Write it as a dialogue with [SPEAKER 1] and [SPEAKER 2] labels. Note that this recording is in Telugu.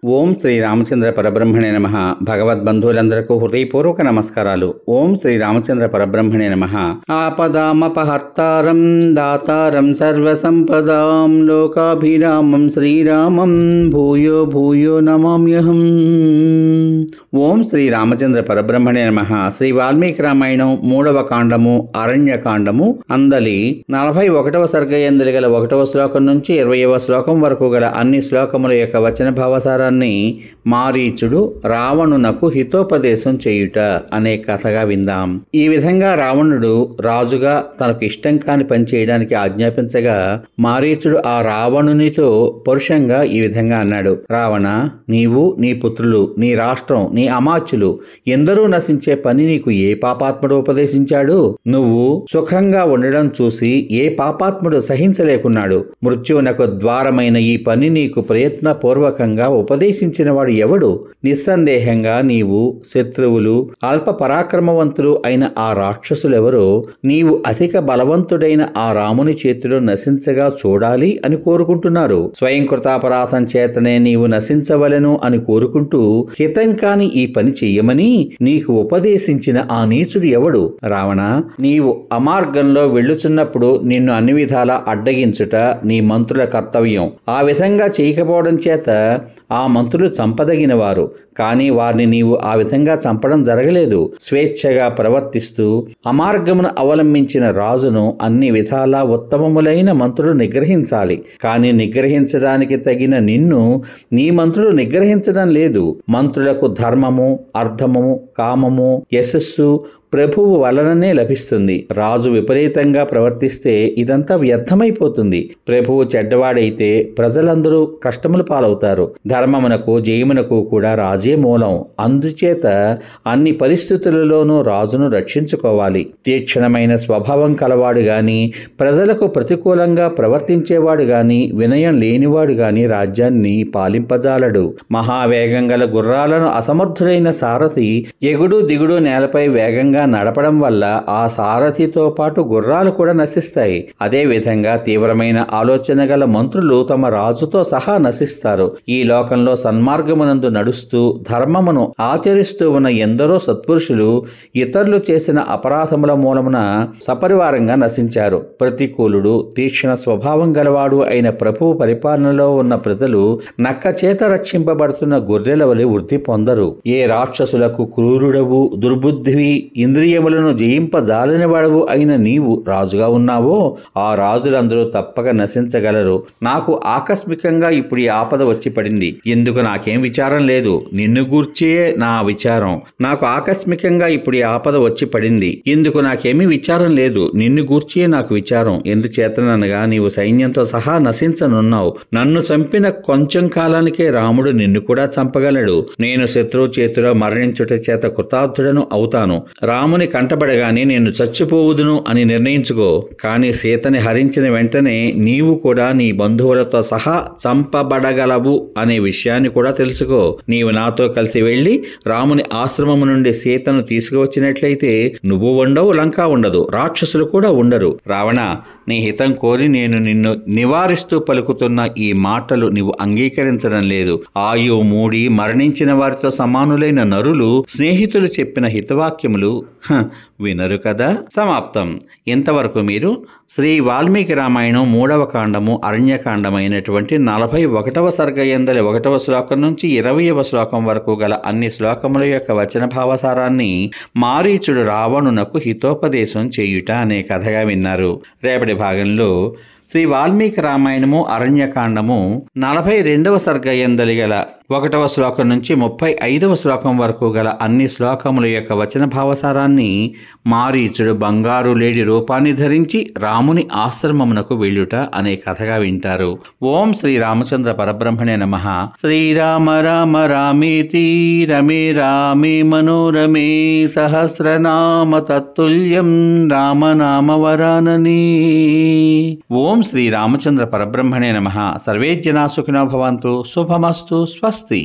[SPEAKER 1] ఓం శ్రీ రామచంద్ర పరబ్రహ్మణే నమః. భగవద్బంధువులందరకు హృదయపూర్వక నమస్కారాలు. ఓం శ్రీ రామచంద్ర పరబ్రహ్మణే నమః. ఆపదామపహర్తారం దాతారం సర్వసంపదాం లోకాభిరామం శ్రీరామం భూయో భూయో నమామ్యహం. ఓం శ్రీ రామచంద్ర పరబ్రహ్మణే నమః. శ్రీ వాల్మీకి రామాయణం 3వ కాండము అరణ్యకాండము అందలి 41వ సర్గయందలి గల 1వ శ్లోకం నుంచి 20వ శ్లోకం వరకు గల అన్ని శ్లోకముల యొక్క వచన భావసారాన్ని మారీచుడు రావణునకు హితోపదేశం చేయుట అనే కథగా విందాం. ఈ విధంగా రావణుడు రాజుగా తనకు ఇష్టం కాని పని చేయడానికి ఆజ్ఞాపించగా మారీచుడు ఆ రావణునితో పరుషంగా ఈ విధంగా అన్నాడు. రావణ, నీవు, నీ పుత్రులు, నీ రాష్ట్రం, నీ అమాత్యులు ఎందరూ నశించే పని నీకు ఏ పాపాత్ముడు ఉపదేశించాడు? నువ్వు సుఖంగా ఉండడం చూసి ఏ పాపాత్ముడు సహించలేకున్నాడు? మృత్యువునకు ద్వారమైన ఈ పని నీకు ప్రయత్నపూర్వకంగా ఉపదేశించిన వాడు ఎవడు? నిస్సందేహంగా నీవు శత్రువులు, అల్ప పరాక్రమవంతులు అయిన ఆ రాక్షసులెవరో నీవు అధిక బలవంతుడైన ఆ రాముని చేతిలో నశించగా చూడాలి అని కోరుకుంటున్నారు. స్వయం కృతాపరాధం చేతనే నీవు నశించవలెను అని కోరుకుంటూ హితం కాని ఈ పని చెయ్యమని నీకు ఉపదేశించిన ఆ నీచుడు ఎవడు? రావణ, నీవు అమార్గంలో వెళ్ళుచున్నప్పుడు నిన్ను అన్ని విధాలా అడ్డగించుట నీ మంత్రుల కర్తవ్యం. ఆ విధంగా చేయకపోవడం చేత ఆ మంత్రులు చంపదగిన వారు, కానీ వారిని నీవు ఆ విధంగా చంపడం జరగలేదు. స్వేచ్ఛగా ప్రవర్తిస్తూ అమార్గమును అవలంబించిన రాజును అన్ని విధాలా ఉత్తమములైన మంత్రులు నిగ్రహించాలి. కానీ నిగ్రహించడానికి తగిన నిన్ను నీ మంత్రులు నిగ్రహించడం లేదు. మంత్రులకు ధర్మము, అర్థము, కామము, యశస్సు ప్రభువు వలననే లభిస్తుంది. రాజు విపరీతంగా ప్రవర్తిస్తే ఇదంతా వ్యర్థమైపోతుంది. ప్రభువు చెడ్డవాడైతే ప్రజలందరూ కష్టములు పాలవుతారు. ధర్మమునకు జయమునకు కూడా రాజే మూలం. అందుచేత అన్ని పరిస్థితులలోనూ రాజును రక్షించుకోవాలి. తీక్షణమైన స్వభావం కలవాడు గాని, ప్రజలకు ప్రతికూలంగా ప్రవర్తించేవాడు గాని, వినయం లేనివాడు గాని రాజ్యాన్ని పాలింపజాలడు. మహావేగం గల గుర్రాలను అసమర్థుడైన సారథి ఎగుడు దిగుడు నేలపై వేగంగా నడపడం వల్ల ఆ సారథితో పాటు గుర్రాలు కూడా నశిస్తాయి. అదే విధంగా తీవ్రమైన ఆలోచన గల మంత్రులు తమ రాజుతో సహా నశిస్తారు. ఈ లోకంలో సన్మార్గమునందు నడుస్తూ ధర్మమును ఆచరిస్తూ ఉన్న ఎందరో సత్పురుషులు ఇతరులు చేసిన అపరాధముల మూలమున సపరివారంగా నశించారు. ప్రతికూలుడు, తీక్షణ స్వభావం గలవాడు అయిన ప్రభువు పరిపాలనలో ఉన్న ప్రజలు నక్క చేత రక్షింపబడుతున్న గొర్రెల వలె వృద్ధి పొందరు. ఏ రాక్షసులకు క్రూరుడవు, దుర్బుద్ధివి, ఇంద్రియములను జయింపజాలని వాడవు అయిన నీవు రాజుగా ఉన్నావో ఆ రాజులందరూ తప్పక నశించగలరు. నాకు ఆకస్మికంగా ఇప్పుడు ఈ ఆపద వచ్చి పడింది. ఎందుకు నాకేం విచారం లేదు, నిన్ను గూర్చే నా విచారం. నాకు ఆకస్మికంగా ఇప్పుడు ఈ ఆపద వచ్చి పడింది. ఎందుకు నాకేమీ విచారం లేదు, నిన్ను గూర్చే నాకు విచారం. ఎందుచేతనగా నీవు సైన్యంతో సహా నశించనున్నావు. నన్ను చంపిన కొంచెం కాలానికే రాముడు నిన్ను కూడా చంపగలడు. నేను శత్రువు చేతిలో మరణించుట చేత కృతార్థుడను అవుతాను. రాముని కంటబడగానే నేను చచ్చిపోవుదును అని నిర్ణయించుకో. కానీ సీతని హరించిన వెంటనే నీవు కూడా నీ బంధువులతో సహా చంపబడగలవు అనే విషయాన్ని కూడా తెలుసుకో. నీవు నాతో కలిసి వెళ్లి రాముని ఆశ్రమము నుండి సీతను తీసుకువచ్చినట్లయితే నువ్వు ఉండవు, లంక ఉండదు, రాక్షసులు కూడా ఉండరు. రావణ, నీ హితం కోరి నేను నిన్ను నివారిస్తూ పలుకుతున్న ఈ మాటలు నీవు అంగీకరించడం లేదు. ఆయువు మూడి మరణించిన వారితో సమానులైన నరులు స్నేహితులు చెప్పిన హితవాక్యములు వినరు కదా. సమాప్తం. ఇంతవరకు మీరు శ్రీ వాల్మీకి రామాయణం 3వ కాండము అరణ్యకాండమైనటువంటి 41వ సర్గయందలి 1వ శ్లోకం నుంచి 20వ శ్లోకం వరకు గల అన్ని శ్లోకముల యొక్క వచన భావసారాన్ని మారీచుడు రావణునకు హితోపదేశం చేయుట అనే కథగా విన్నారు. రేపటి భాగంలో శ్రీ వాల్మీకి రామాయణము అరణ్యకాండము 42వ సర్గయందలి గల 1వ శ్లోకం నుంచి 35వ శ్లోకం వరకు గల అన్ని శ్లోకముల యొక్క వచన భావసారాన్ని మారీచుడు బంగారు లేడి రూపాన్ని ధరించి రాముని ఆశ్రమమునకు వెళ్ళుట అనే కథగా వింటారు. ఓం శ్రీ రామచంద్ర పరబ్రహ్మణే నమః. శ్రీరామ రామ రామేతి రమే రామే మనోరమే సహస్రనామ తత్తుల్యం రామనామ వరాననే. ఓం శ్రీ రామచంద్ర పరబ్రహ్మణే నమః. సర్వే జనా సుఖినో భవంతు. శుభమస్తు. స్వస్తి.